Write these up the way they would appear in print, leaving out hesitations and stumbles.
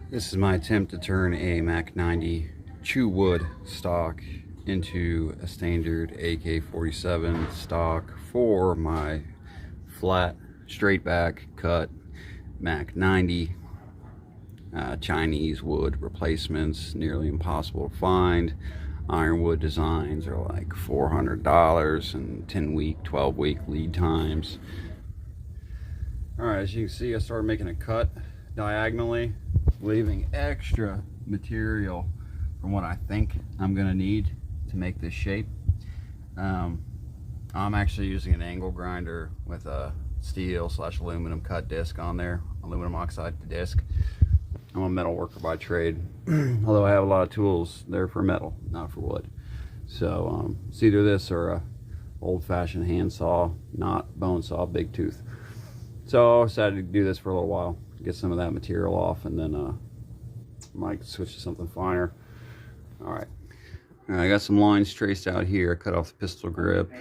This is my attempt to turn a Mac 90 chew wood stock into a standard AK-47 stock for my flat, straight back cut Mac 90. Chinese wood replacements, nearly impossible to find. Ironwood designs are like $400 and 10-week, 12-week lead times. Alright, as you can see, I started making a cut diagonally, leaving extra material from what I think I'm gonna need to make this shape. I'm actually using an angle grinder with a steel/aluminum cut disc on there, aluminum oxide disc. I'm a metal worker by trade, although I have a lot of tools there for metal, not for wood. So it's either this or a old-fashioned hand saw, not bone saw, big tooth. So I decided to do this for a little while, get some of that material off, and then might switch to something finer. All right, I got some lines traced out here. Cut off the pistol grip,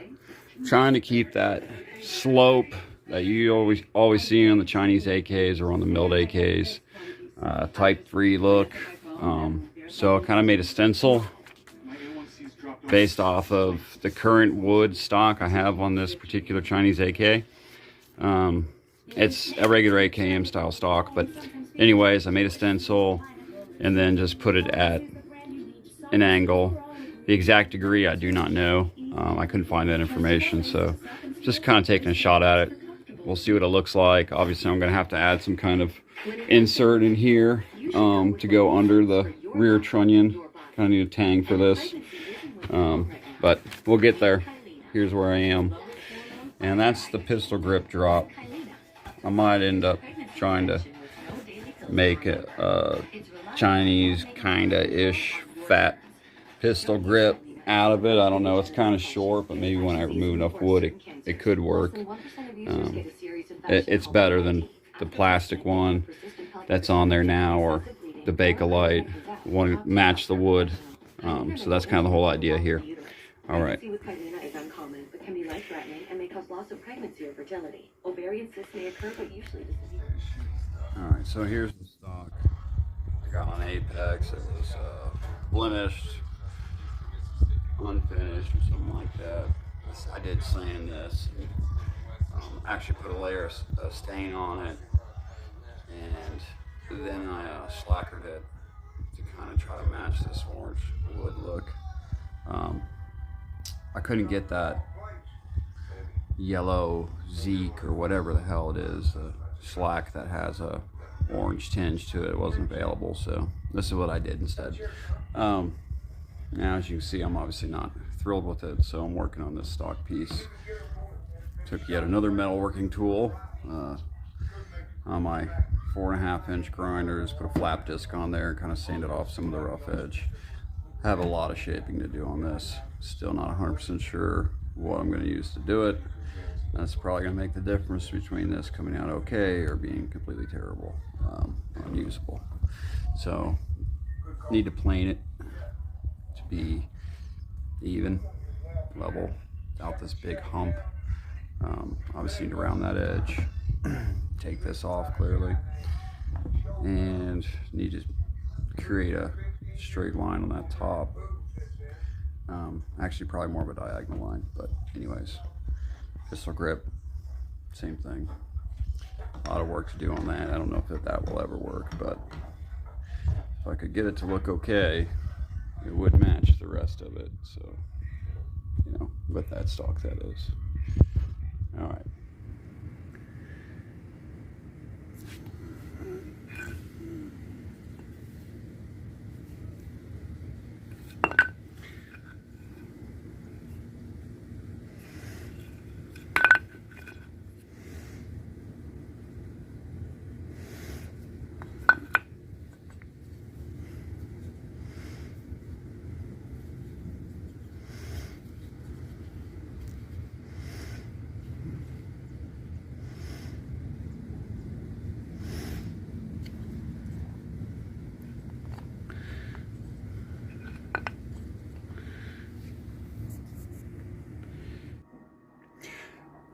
trying to keep that slope that you always see on the Chinese AKs or on the milled AKs. Type 3 look. So I kind of made a stencil based off of the current wood stock I have on this particular Chinese AK. It's a regular AKM style stock, but anyways, I made a stencil and then just put it at an angle. The exact degree I do not know. I couldn't find that information, so just kind of taking a shot at it. We'll see what it looks like. Obviously I'm going to have to add some kind of insert in here to go under the rear trunnion. Kind of need a tang for this, but we'll get there. Here's where I am, and that's the pistol grip drop. I might end up trying to make a Chinese kinda-ish fat pistol grip out of it. I don't know, it's kind of short, but maybe when I remove enough wood it could work. It's better than the plastic one that's on there now, or the Bakelite. Want to match the wood, so that's kind of the whole idea here. All right. All right, so here's the stock I got on Apex. It was blemished, unfinished, or something like that. I did sand this. Actually put a layer of stain on it, and then I slackered it to kind of try to match this orange wood look. I couldn't get that yellow Zeke or whatever the hell it is, slack that has a orange tinge to it. It wasn't available, so this is what I did instead. Now, as you can see, I'm obviously not thrilled with it, so I'm working on this stock piece. Took yet another metalworking tool on my 4.5-inch grinders, put a flap disc on there and kind of sanded off some of the rough edge. Have a lot of shaping to do on this. Still not 100% sure what I'm going to use to do it. That's probably going to make the difference between this coming out okay or being completely terrible, unusable. So need to plane it to be even, level out this big hump. Obviously need to round that edge, take this off clearly, and need to create a straight line on that top. Actually probably more of a diagonal line, but anyways, pistol grip, same thing. A lot of work to do on that. I don't know if that will ever work, but if I could get it to look okay, it would match the rest of it. So, you know, with that stock, that is. All right.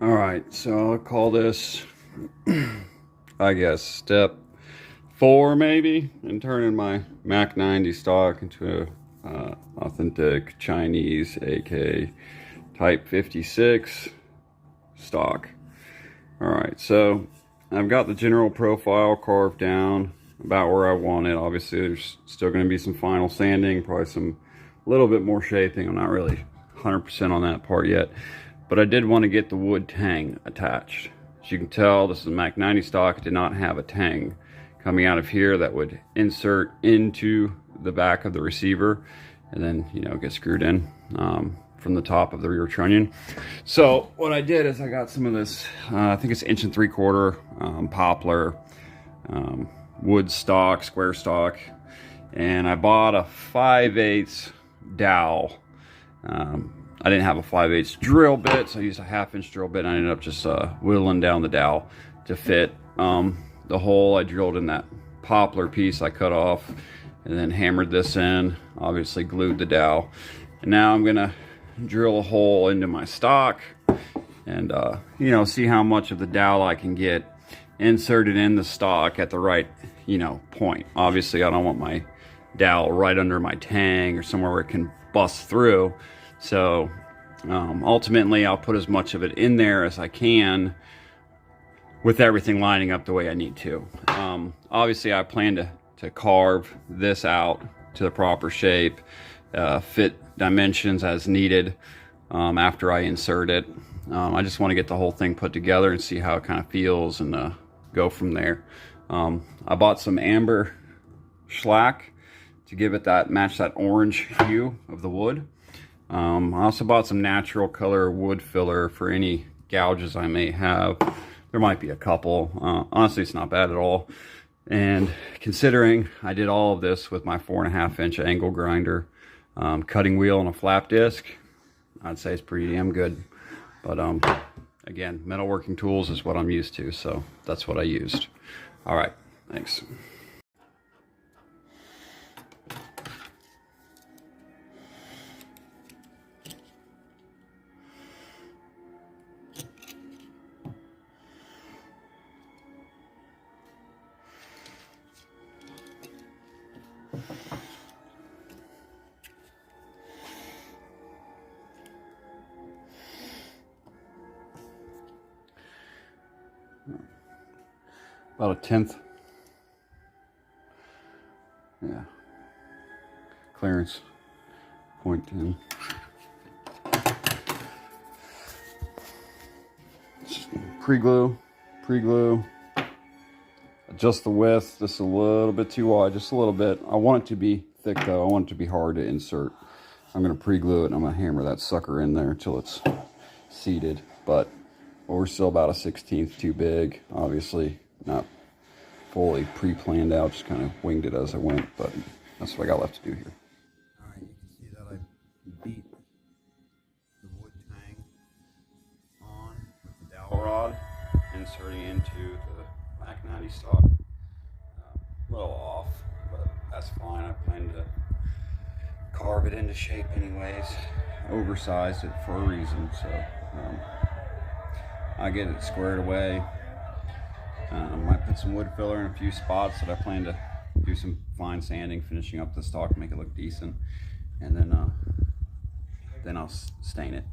All right, so I'll call this, I guess, step 4 maybe, and turning my Mak 90 stock into a authentic Chinese AK Type 56 stock. All right, so I've got the general profile carved down about where I want it. Obviously there's still going to be some final sanding, probably some little bit more shaping. I'm not really 100% on that part yet, but I did want to get the wood tang attached. As you can tell, this is a Mak 90 stock. It did not have a tang coming out of here that would insert into the back of the receiver and then, you know, get screwed in from the top of the rear trunnion. So what I did is I got some of this, I think it's 1 3/4 poplar wood stock, square stock, and I bought a 5/8 dowel. I didn't have a 5/8 drill bit, so I used a 1/2 drill bit, and I ended up just whittling down the dowel to fit the hole. I drilled in that poplar piece I cut off and then hammered this in, obviously glued the dowel. And now I'm gonna drill a hole into my stock and you know, see how much of the dowel I can get inserted in the stock at the right, you know, point. Obviously I don't want my dowel right under my tang or somewhere where it can bust through. So ultimately I'll put as much of it in there as I can with everything lining up the way I need to. Obviously I plan to carve this out to the proper shape, fit dimensions as needed after I insert it. I just want to get the whole thing put together and see how it kind of feels and go from there. I bought some amber shellac to give it that, match that orange hue of the wood. I also bought some natural color wood filler for any gouges I may have. There might be a couple. Honestly, it's not bad at all. And considering I did all of this with my 4.5-inch angle grinder, cutting wheel and a flap disc, I'd say it's pretty damn good. But again, metalworking tools is what I'm used to, so that's what I used. All right, thanks. About 1/10. Yeah. Clearance. 0.10. Pre-glue. Adjust the width. Just a little bit too wide. Just a little bit. I want it to be thick though. I want it to be hard to insert. I'm going to pre-glue it and I'm going to hammer that sucker in there until it's seated. But we're still about a 1/16 too big. Obviously not fully pre-planned out, just kind of winged it as I went, but that's what I got left to do here. All right, you can see that I beat the wood tang on with the dowel rod, inserting into the Mak 90 stock. A little off, but that's fine. I plan to carve it into shape anyways. Oversized it for a reason, so I get it squared away. Might put some wood filler in a few spots that I plan to do some fine sanding, finishing up the stock, make it look decent, and then I'll stain it.